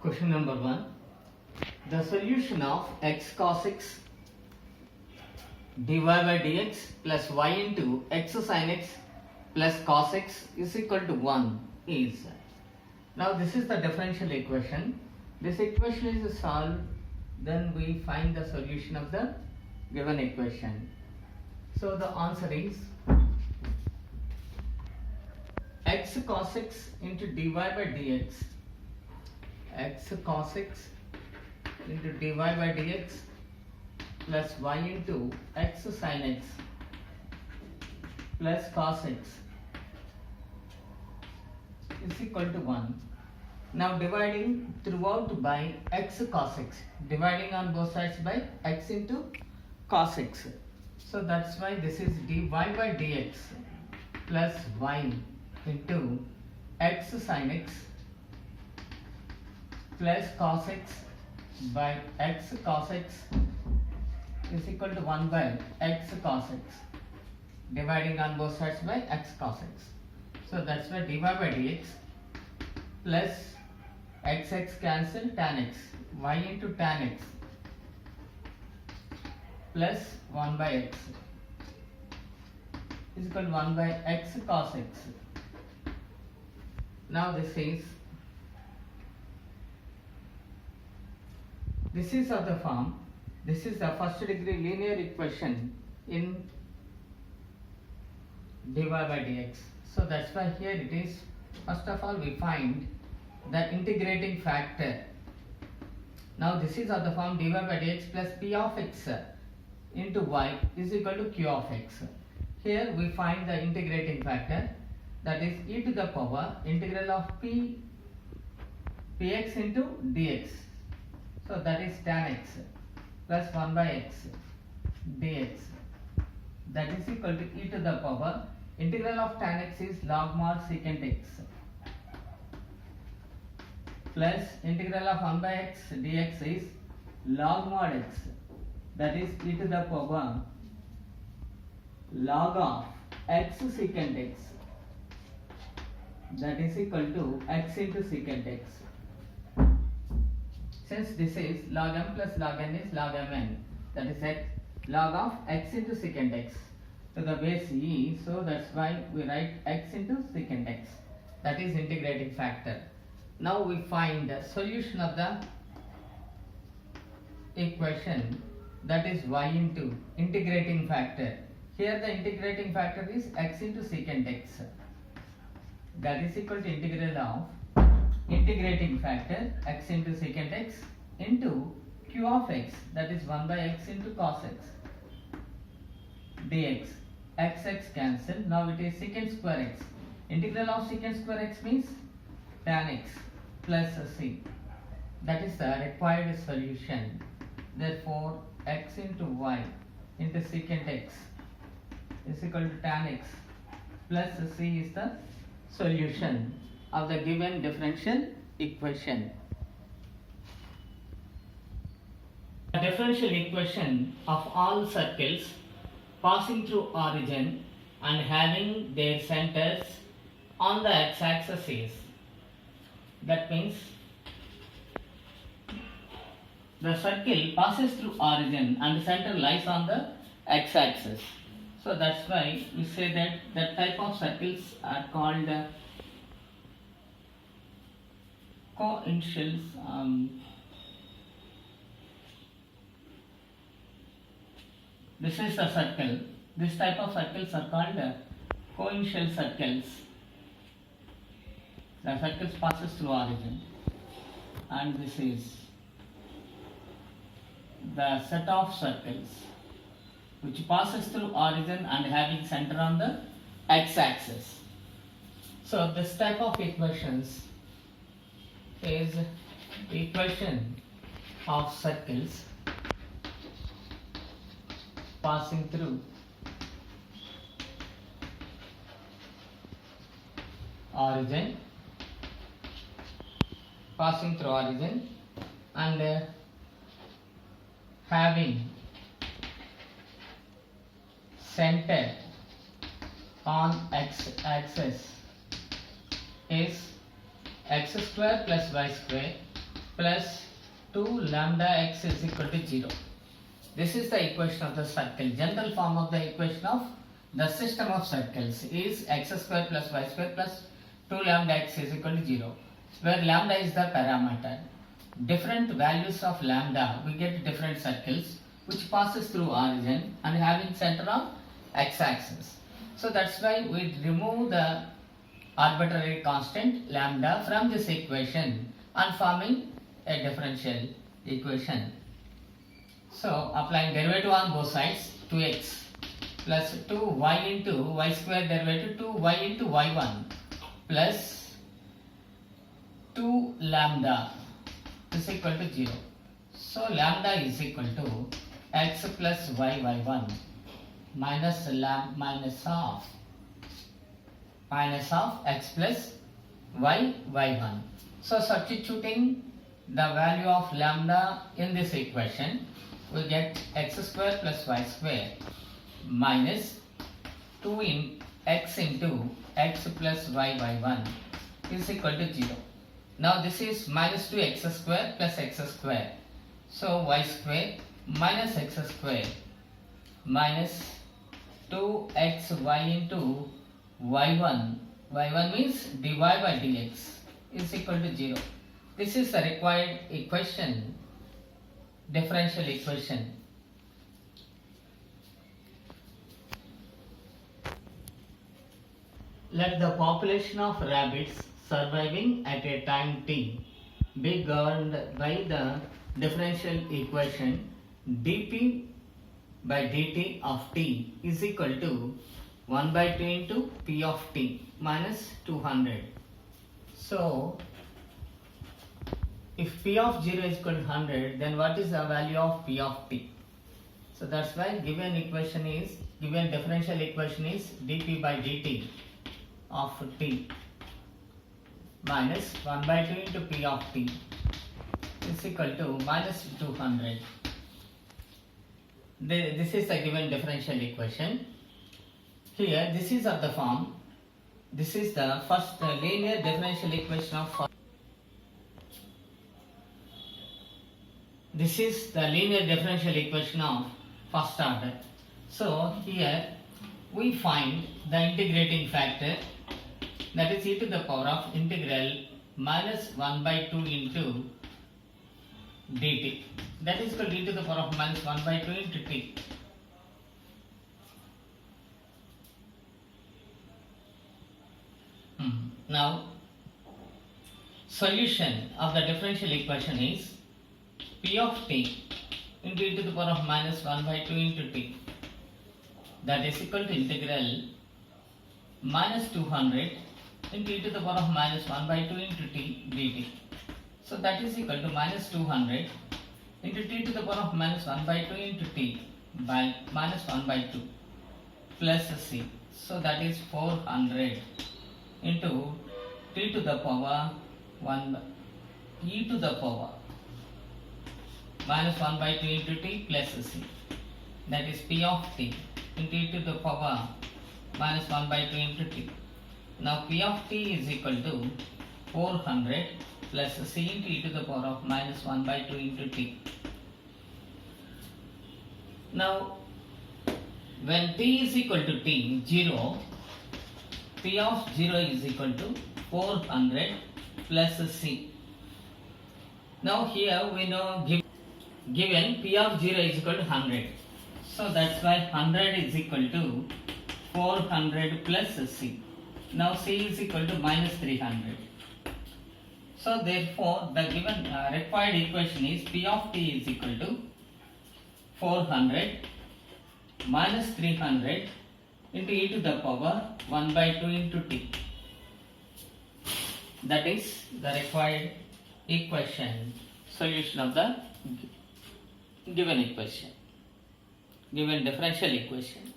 Question number 1. The solution of x cos x dy by dx plus y into x sin x plus cos x is equal to 1 is. Now this is the differential equation. This equation is solved, then we find the solution of the given equation. So the answer is x cos x into dy by dx, x cos x into dy by dx plus y into x sin x plus cos x is equal to 1. Now dividing throughout by x cos x, dividing on both sides by x into cos x. So that's why this is dy by dx plus y into x sin x plus cos x by x cos x is equal to 1 by x cos x, dividing on both sides by x cos x. So that's why dy by dx plus x cancel, tan x, y into tan x plus 1 by x is equal to 1 by x cos x. Now this is of the form, this is the first degree linear equation in dy by dx. So that's why here it is, first of all we find the integrating factor. Now this is of the form dy by dx plus p of x into y is equal to q of x. Here we find the integrating factor, that is e to the power integral of px into dx. So that is tan x plus 1 by x dx, that is equal to e to the power integral of tan x is log mod secant x plus integral of 1 by x dx is log mod x, that is e to the power log of x secant x, that is equal to x into secant x. Since this is log m plus log n is log mn, that is x log of x into secant x to the base e, so that's why we write x into secant x, that is integrating factor. Now we find the solution of the equation, that is y into integrating factor. Here the integrating factor is x into secant x, that is equal to integral of integrating factor x into secant x into q of x, that is 1 by x into cos x dx. X cancel, now it is secant square x, integral of secant square x means tan x plus c, that is the required solution. Therefore x into y into secant x is equal to tan x plus c is the solution of the given differential equation. The differential equation of all circles passing through origin and having their centers on the x-axis is, that means the circle passes through origin and the center lies on the x-axis. So that's why we say that that type of circles are called coinitials. This is a circle. This type of circles are called coinitial circles. The circles passes through origin, and this is the set of circles which passes through origin and having center on the x-axis. So this type of equations is equation of circles passing through origin, and having center on x-axis is x square plus y square plus 2 lambda x is equal to 0. This is the equation of the circle. General form of the equation of the system of circles is x square plus y square plus 2 lambda x is equal to 0, where lambda is the parameter. Different values of lambda, we get different circles which passes through origin and having center on x-axis. So that's why we remove the arbitrary constant lambda from this equation and forming a differential equation. So applying derivative on both sides, 2x plus 2y into y square derivative 2y into y1 plus 2 lambda is equal to 0. So lambda is equal to x plus y1 minus of x plus y1. So substituting the value of lambda in this equation, we get x square plus y square minus 2 in x into x plus y1 is equal to 0. Now this is minus 2x square plus x square. So y square minus x square minus 2xy into y1. y1 means dy by dx is equal to 0. This is the required equation, differential equation. Let the population of rabbits surviving at a time t be governed by the differential equation dp by dt of t is equal to 1 by 2 into p of t minus 200. So if p of 0 is equal to 100, then what is the value of p of t? So that's why given differential equation is dp by dt of t minus 1 by 2 into p of t is equal to minus 200. This is the given differential equation. Here this is of the form, this is the first linear differential equation of this is the linear differential equation of first order. So here we find the integrating factor, that is e to the power of integral minus 1 by 2 into dt, that is equal to e to the power of minus 1 by 2 into t. Now solution of the differential equation is p of t into e to the power of minus 1 by 2 into t, that is equal to integral minus 200 into e to the power of minus 1 by 2 into t dt. So that is equal to minus 200 into t to the power of minus 1 by 2 into t by minus 1 by 2 plus c. So that is 400 into t to the power 1 by e to the power minus 1 by 2 into t plus c, that is p of t into e to the power minus 1 by 2 into t. Now p of t is equal to 400 plus c into e to the power of minus 1 by 2 into t. Now when t is equal to t 0, p of 0 is equal to 400 plus c. Now here we know given p of 0 is equal to 100. So that's why 100 is equal to 400 plus c. Now c is equal to minus 300. So therefore the given required equation is p of t is equal to 400 minus 300 into e to the power 1 by 2 into t. That is the required equation, solution of the given equation, given differential equation.